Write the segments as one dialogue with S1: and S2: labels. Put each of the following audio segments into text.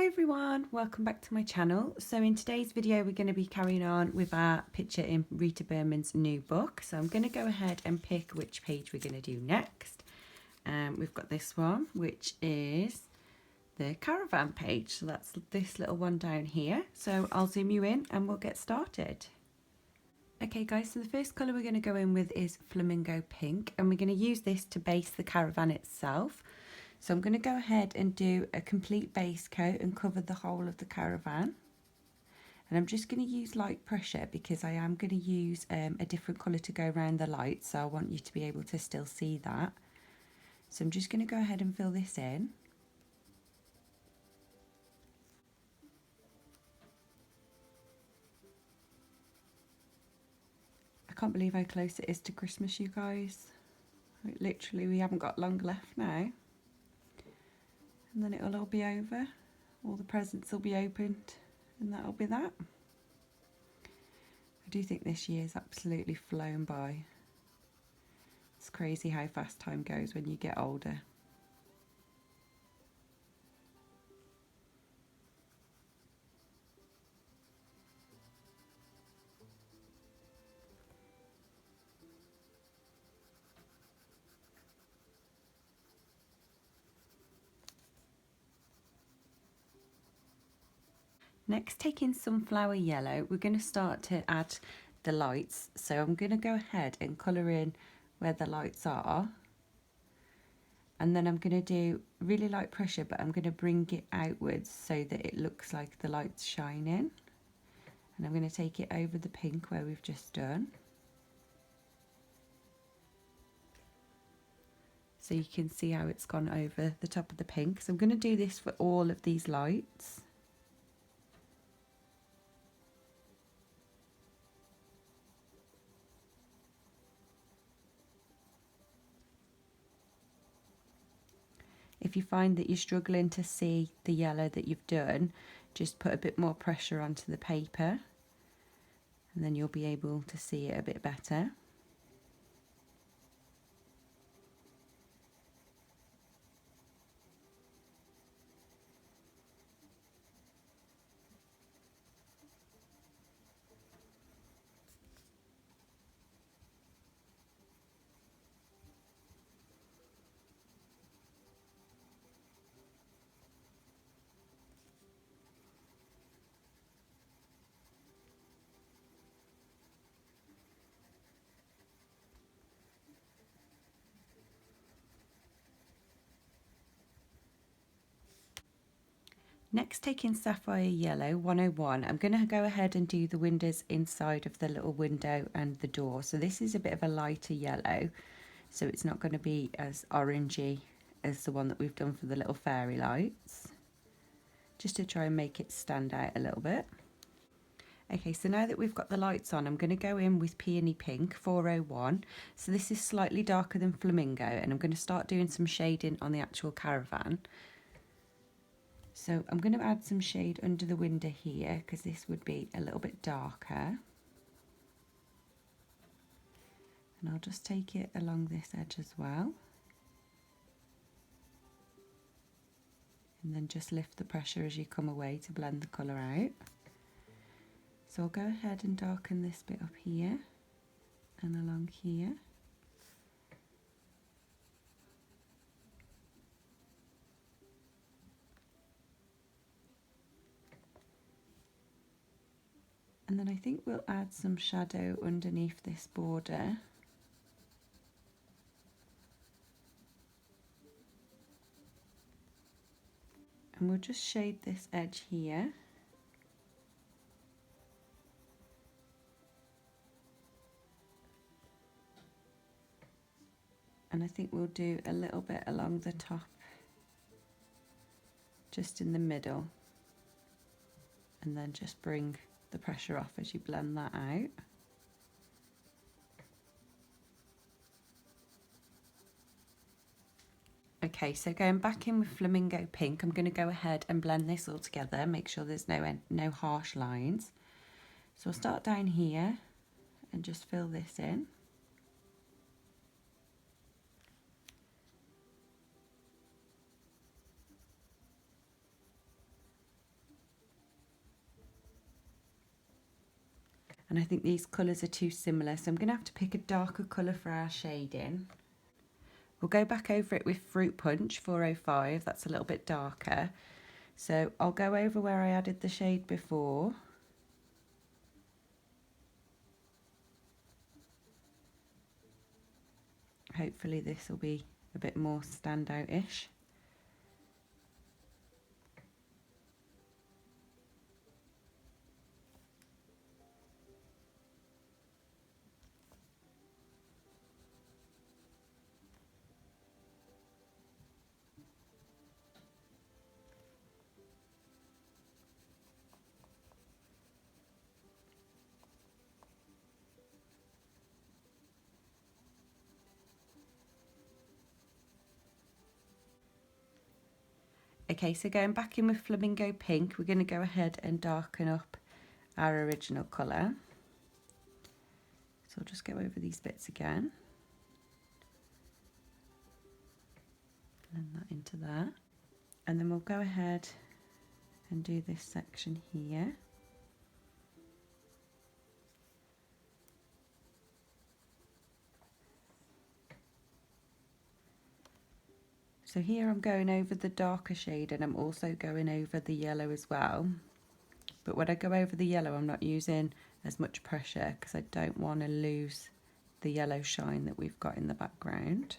S1: everyone, welcome back to my channel. So in today's video we're going to be carrying on with our picture in Rita Berman's new book. So I'm going to go ahead and pick which page we're going to do next. We've got this one, which is the caravan page. So that's this little one down here. So I'll zoom you in and we'll get started. Okay guys, so the first colour we're going to go in with is flamingo pink, and we're going to use this to base the caravan itself. So I'm going to go ahead and do a complete base coat and cover the whole of the caravan. And I'm just going to use light pressure because I am going to use a different colour to go around the light, so I want you to be able to still see that. So I'm just going to go ahead and fill this in. I can't believe how close it is to Christmas, you guys. Literally, we haven't got long left now. And then it'll all be over. All the presents will be opened, and that'll be that. I do think this year's absolutely flown by. It's crazy how fast time goes when you get older. Next, taking sunflower yellow, we're going to start to add the lights. So I'm going to go ahead and colour in where the lights are. And then I'm going to do really light pressure, but I'm going to bring it outwards so that it looks like the light's shining. And I'm going to take it over the pink where we've just done. So you can see how it's gone over the top of the pink. So I'm going to do this for all of these lights. If you find that you're struggling to see the yellow that you've done, just put a bit more pressure onto the paper and then you'll be able to see it a bit better. Next, taking sapphire yellow 101, I'm going to go ahead and do the windows inside of the little window and the door. So this is a bit of a lighter yellow, so it's not going to be as orangey as the one that we've done for the little fairy lights, just to try and make it stand out a little bit. Okay, so now that we've got the lights on, I'm going to go in with Peony Pink 401. So this is slightly darker than Flamingo, and I'm going to start doing some shading on the actual caravan. So I'm going to add some shade under the window here because this would be a little bit darker. And I'll just take it along this edge as well. And then just lift the pressure as you come away to blend the colour out. So I'll go ahead and darken this bit up here and along here. And then I think we'll add some shadow underneath this border. And we'll just shade this edge here. And I think we'll do a little bit along the top, just in the middle. And then just bring the pressure off as you blend that out. Okay, so going back in with Flamingo Pink, I'm going to go ahead and blend this all together, make sure there's no harsh lines. So I'll start down here and just fill this in. And I think these colours are too similar, so I'm going to have to pick a darker colour for our shading. We'll go back over it with Fruit Punch 405, that's a little bit darker. So I'll go over where I added the shade before. Hopefully this will be a bit more standout-ish. Okay, so going back in with Flamingo Pink, we're going to go ahead and darken up our original colour. So I'll just go over these bits again. Blend that into there. And then we'll go ahead and do this section here. So here I'm going over the darker shade and I'm also going over the yellow as well. But when I go over the yellow, I'm not using as much pressure because I don't want to lose the yellow shine that we've got in the background.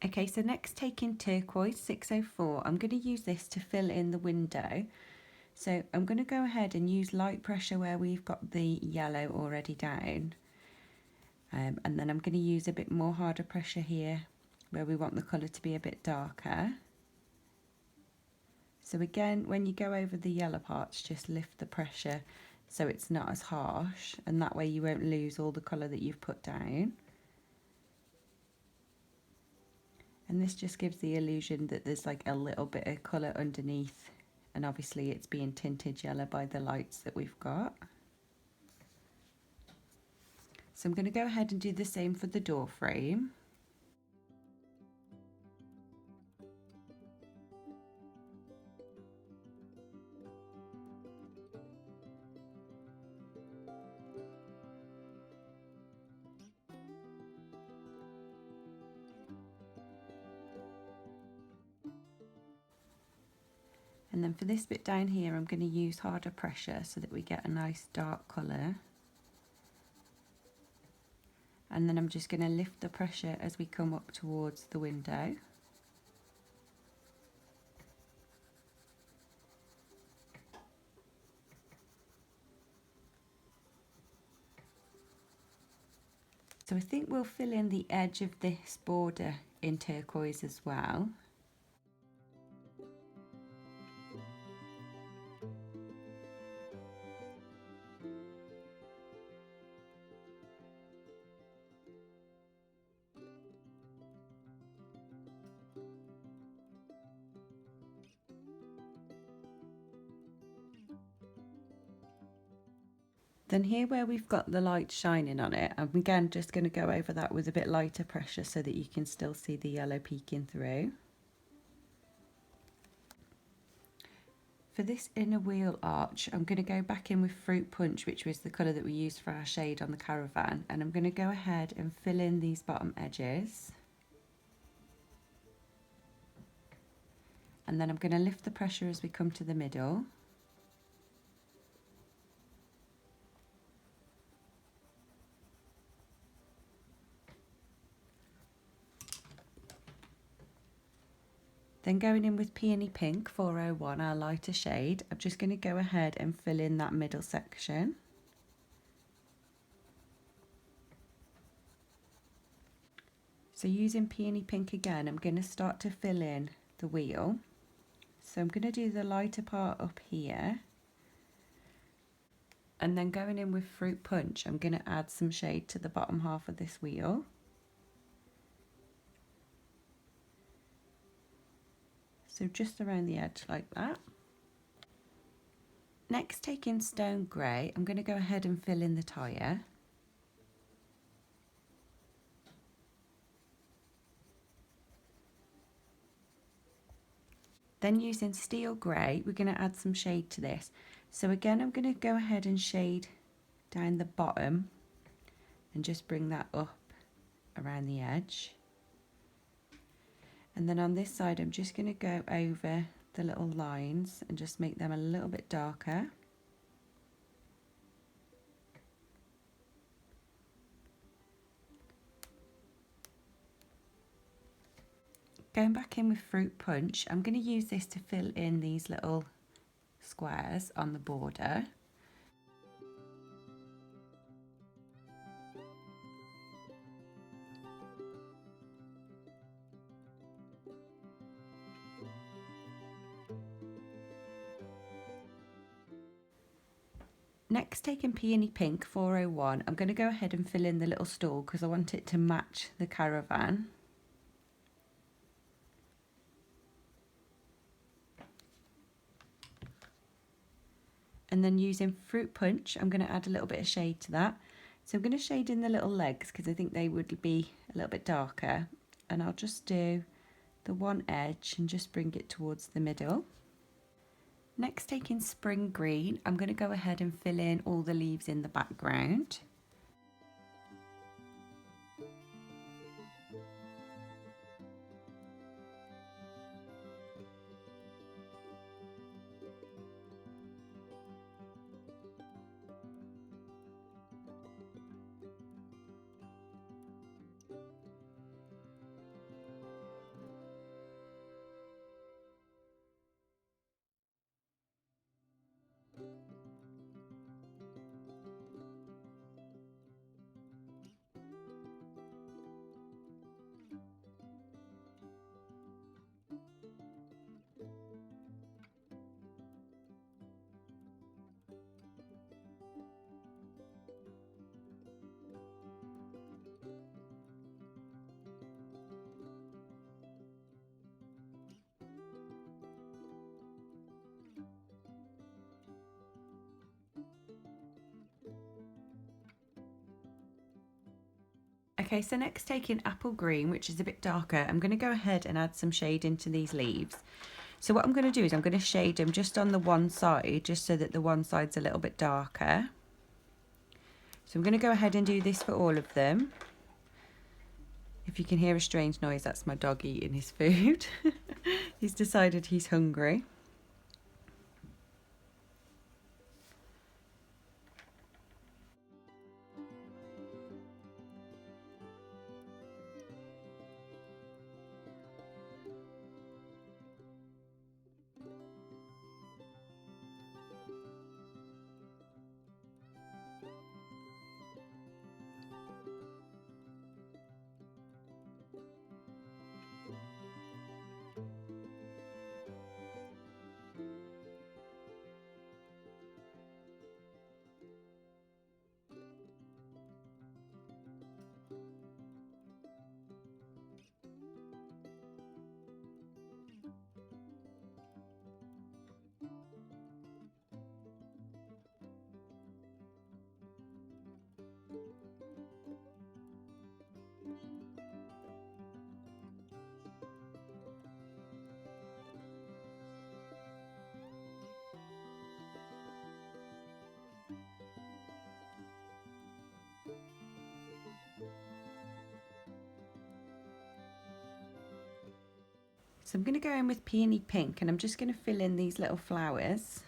S1: Okay, so next taking Turquoise 604, I'm going to use this to fill in the window. So I'm going to go ahead and use light pressure where we've got the yellow already down. And then I'm going to use a bit more harder pressure here where we want the colour to be a bit darker. So again, when you go over the yellow parts, just lift the pressure so it's not as harsh, and that way you won't lose all the colour that you've put down. And this just gives the illusion that there's like a little bit of colour underneath, and obviously it's being tinted yellow by the lights that we've got. So I'm going to go ahead and do the same for the door frame. And then for this bit down here, I'm going to use harder pressure so that we get a nice dark colour. And then I'm just going to lift the pressure as we come up towards the window. So I think we'll fill in the edge of this border in turquoise as well. Then here where we've got the light shining on it, I'm again just going to go over that with a bit lighter pressure so that you can still see the yellow peeking through. For this inner wheel arch, I'm going to go back in with Fruit Punch, which was the colour that we used for our shade on the caravan, and I'm going to go ahead and fill in these bottom edges. And then I'm going to lift the pressure as we come to the middle. Then going in with Peony Pink 401, our lighter shade, I'm just going to go ahead and fill in that middle section. So using Peony Pink again, I'm going to start to fill in the wheel. So I'm going to do the lighter part up here. And then going in with Fruit Punch, I'm going to add some shade to the bottom half of this wheel. So just around the edge like that. Next, taking Stone Grey, I'm going to go ahead and fill in the tyre. Then using Steel Grey, we're going to add some shade to this. So again, I'm going to go ahead and shade down the bottom and just bring that up around the edge. And then on this side, I'm just going to go over the little lines and just make them a little bit darker. Going back in with Fruit Punch, I'm going to use this to fill in these little squares on the border. Next, taking Peony Pink 401, I'm going to go ahead and fill in the little stall because I want it to match the caravan. And then using Fruit Punch, I'm going to add a little bit of shade to that. So I'm going to shade in the little legs because I think they would be a little bit darker. And I'll just do the one edge and just bring it towards the middle. Next, taking Spring Green, I'm going to go ahead and fill in all the leaves in the background. Okay, so next taking Apple Green, which is a bit darker, I'm going to go ahead and add some shade into these leaves. So what I'm going to do is I'm going to shade them just on the one side, just so that the one side's a little bit darker. So I'm going to go ahead and do this for all of them. If you can hear a strange noise, that's my dog eating his food. He's decided he's hungry. So I'm going to go in with Peony Pink and I'm just going to fill in these little flowers.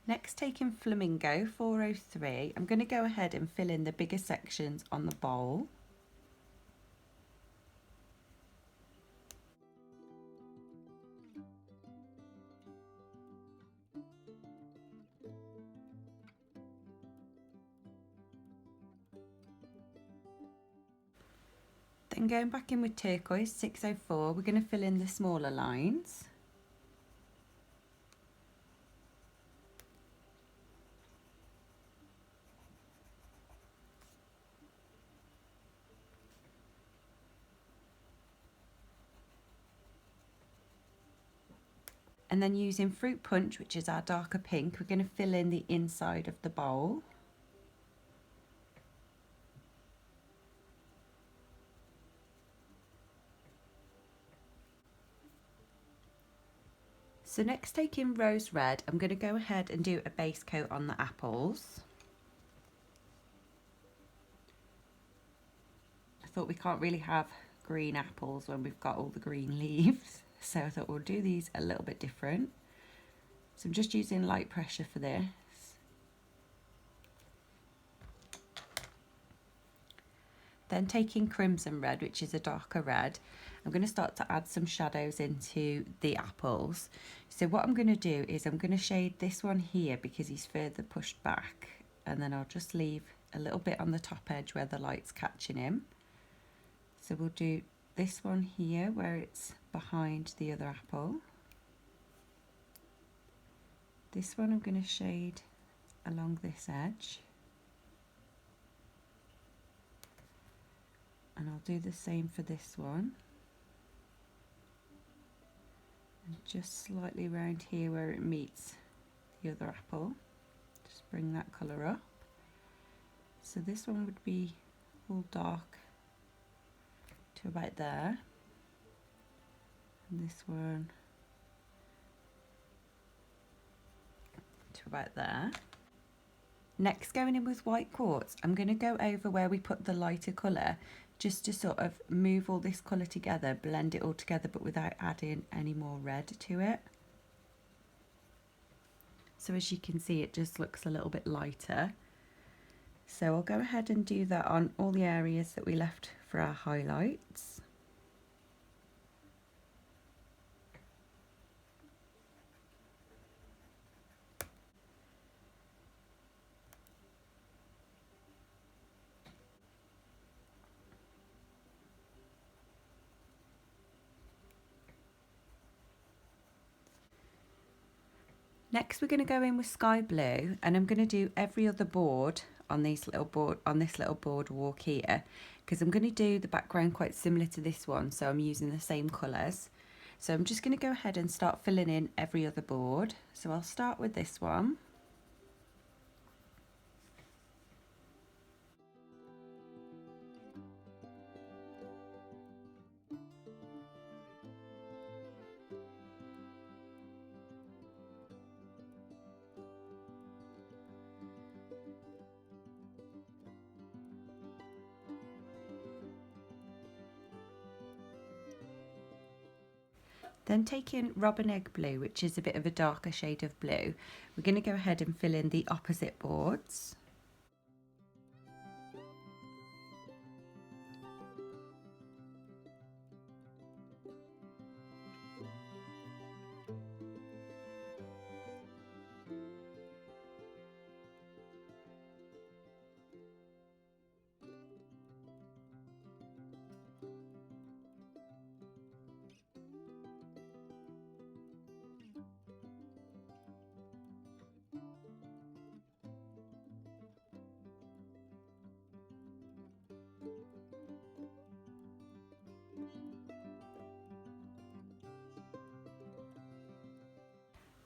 S1: Next, taking Flamingo 403, I'm going to go ahead and fill in the bigger sections on the bowl. Then going back in with turquoise 604, we're going to fill in the smaller lines. And then using Fruit Punch, which is our darker pink, we're going to fill in the inside of the bowl. So next, taking Rose Red, I'm going to go ahead and do a base coat on the apples. I thought we can't really have green apples when we've got all the green leaves, so I thought we'll do these a little bit different. So I'm just using light pressure for this. Then taking Crimson Red, which is a darker red, I'm going to start to add some shadows into the apples. So what I'm going to do is I'm going to shade this one here because he's further pushed back, and then I'll just leave a little bit on the top edge where the light's catching him. So we'll do this one here where it's behind the other apple. This one I'm going to shade along this edge. And I'll do the same for this one. And just slightly around here where it meets the other apple. Just bring that colour up. So this one would be all dark to about there. And this one to about there. Next, going in with white quartz, I'm going to go over where we put the lighter colour just to sort of move all this colour together, blend it all together, but without adding any more red to it. So as you can see, it just looks a little bit lighter. So I'll go ahead and do that on all the areas that we left for our highlights. Next, we're going to go in with sky blue, and I'm going to do every other board on this little board walk here, because I'm going to do the background quite similar to this one, so I'm using the same colours. So I'm just going to go ahead and start filling in every other board. So I'll start with this one. Then taking Robin Egg Blue, which is a bit of a darker shade of blue, we're going to go ahead and fill in the opposite boards.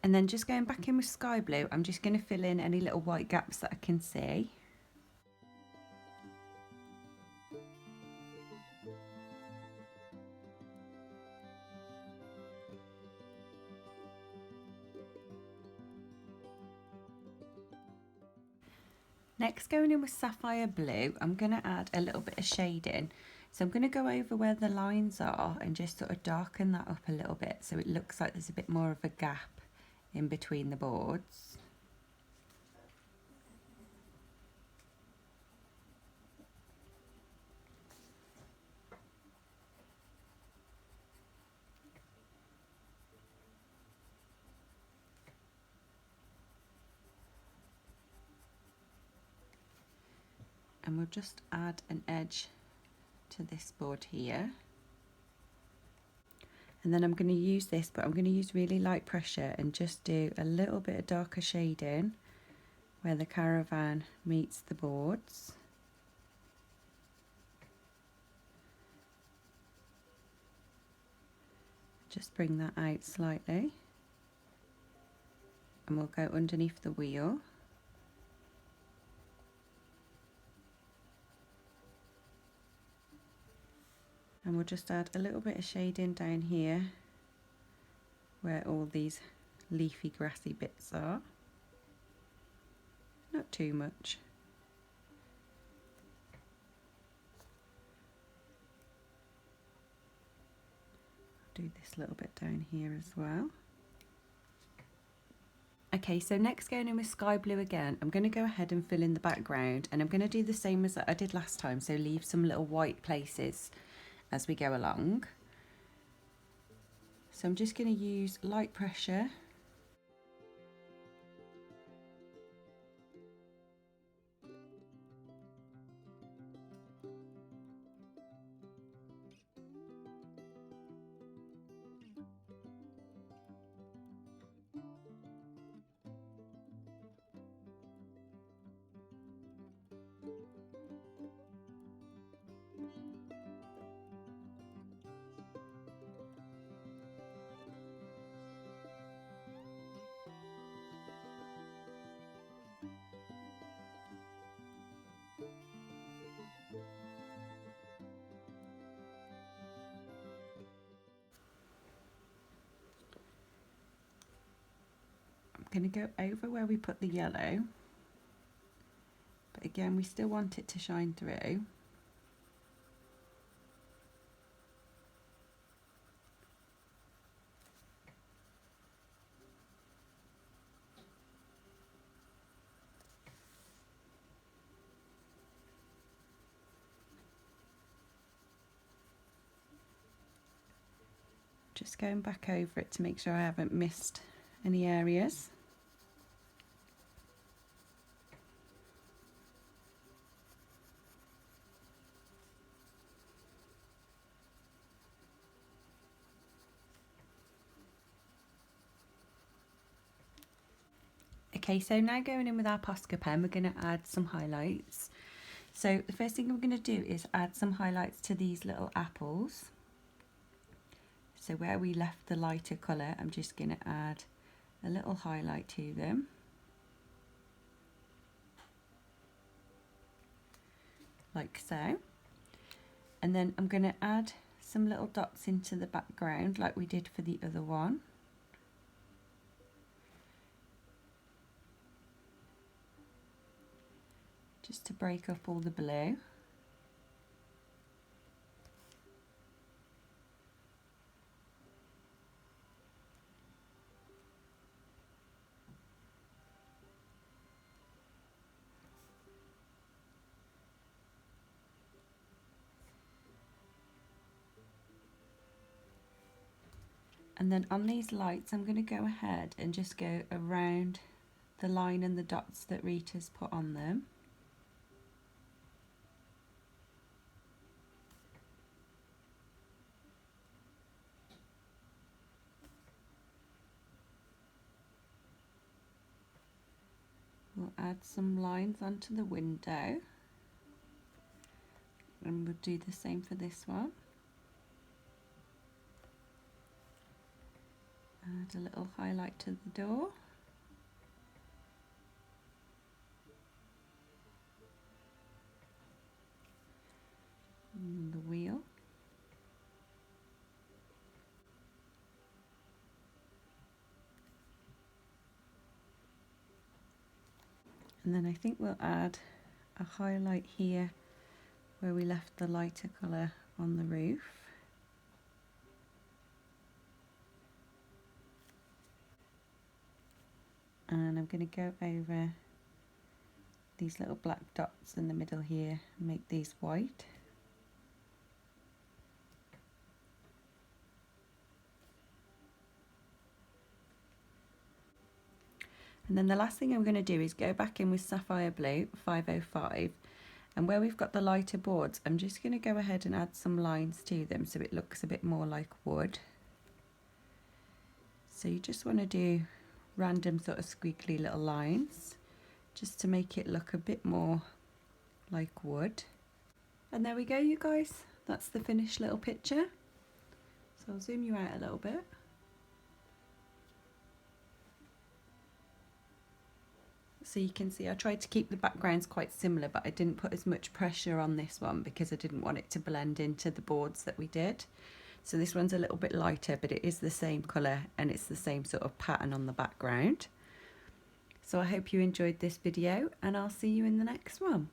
S1: And then just going back in with sky blue, I'm just going to fill in any little white gaps that I can see. Next, going in with sapphire blue, I'm going to add a little bit of shading. So I'm going to go over where the lines are and just sort of darken that up a little bit so it looks like there's a bit more of a gap in between the boards. And we'll just add an edge to onto this board here. And then I'm going to use this, but I'm going to use really light pressure and just do a little bit of darker shading where the caravan meets the boards. Just bring that out slightly. And we'll go underneath the wheel. And we'll just add a little bit of shading down here where all these leafy grassy bits are. Not too much. I'll do this little bit down here as well. Okay, so next going in with sky blue again, I'm going to go ahead and fill in the background, and I'm going to do the same as I did last time, so leave some little white places as we go along. So I'm just going to use light pressure. I'm going to go over where we put the yellow, but again we still want it to shine through. Just going back over it to make sure I haven't missed any areas. Okay, so now going in with our Posca pen, we're going to add some highlights. So the first thing we're going to do is add some highlights to these little apples. So where we left the lighter colour, I'm just going to add a little highlight to them. Like so. And then I'm going to add some little dots into the background like we did for the other one. Just to break up all the blue. And then on these lights, I'm going to go ahead and just go around the line and the dots that Rita's put on them. We'll add some lines onto the window. And we'll do the same for this one. Add a little highlight to the door. And the wheel. And then I think we'll add a highlight here where we left the lighter colour on the roof. And I'm going to go over these little black dots in the middle here and make these white. And then the last thing I'm going to do is go back in with Sapphire Blue 505, And where we've got the lighter boards, I'm just going to go ahead and add some lines to them so it looks a bit more like wood. So you just want to do random sort of squiggly little lines just to make it look a bit more like wood. And there we go, you guys. That's the finished little picture. So I'll zoom you out a little bit. So you can see I tried to keep the backgrounds quite similar, but I didn't put as much pressure on this one because I didn't want it to blend into the boards that we did. So this one's a little bit lighter, but it is the same colour and it's the same sort of pattern on the background. So I hope you enjoyed this video and I'll see you in the next one.